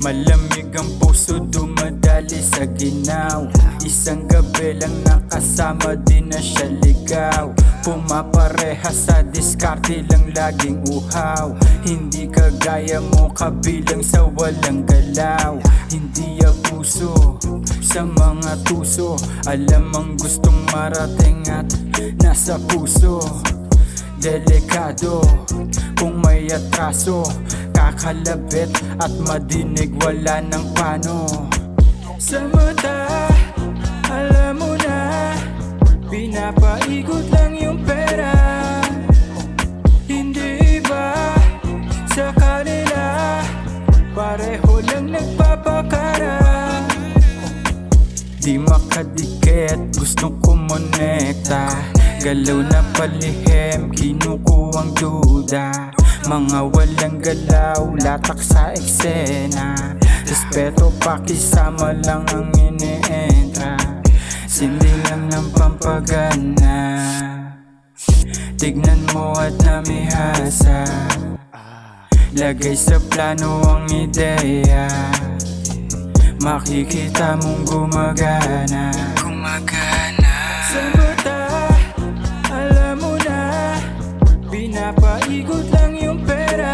Malamig ang puso, dumadali sa ginaw. Isang gabi lang nakasama, di na siya ligaw. Pumapareha sa diskarte lang, laging uhaw. Hindi kagaya mo, kabilang sa walang galaw. Hindi abuso sa mga tuso, alam ang gustong marating at nasa puso. Delikado kung may atraso, kakalabit at madinig, wala ng pano. Sa mata, alam mo na, pinapaikot lang yung pera. Hindi ba sa kanila, pareho lang nagpapakara. Di makadikit, gustong kumonekta. Galaw na palihim, kinukuhang duda. Mga walang galaw, latak sa eksena. Respeto pakisama lang ang inientra. Sindi lang ng pampagana. Tignan mo at namihasa. Lagay sa plano ang ideya. Makikita mong gumagana. Sa mata, alam mo na, pinapaikot lang yung pera.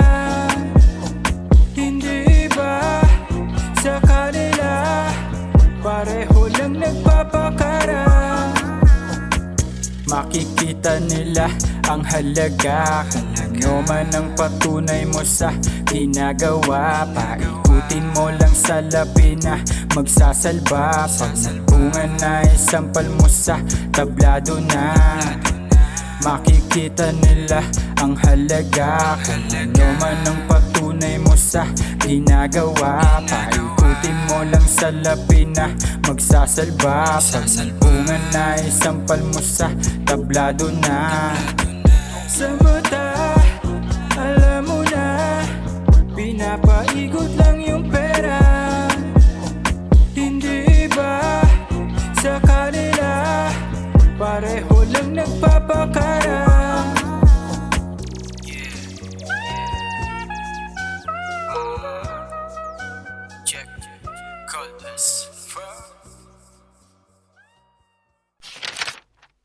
Hindi ba sa kanila, pareho lang nagpapakara. Makikita nila ang halaga kung ano man ang patunay mo sa ginagawa. Paikutin mo lang sa labi na magsasalba. Pagsalpungan na isampal mo sa tablado na. Makikita nila ang halaga kung ano man ang patunay mo sa ginagawa. Paikutin mo lang sa labi na magsasalba. Pagsalpungan na isampal mo sa tablado na.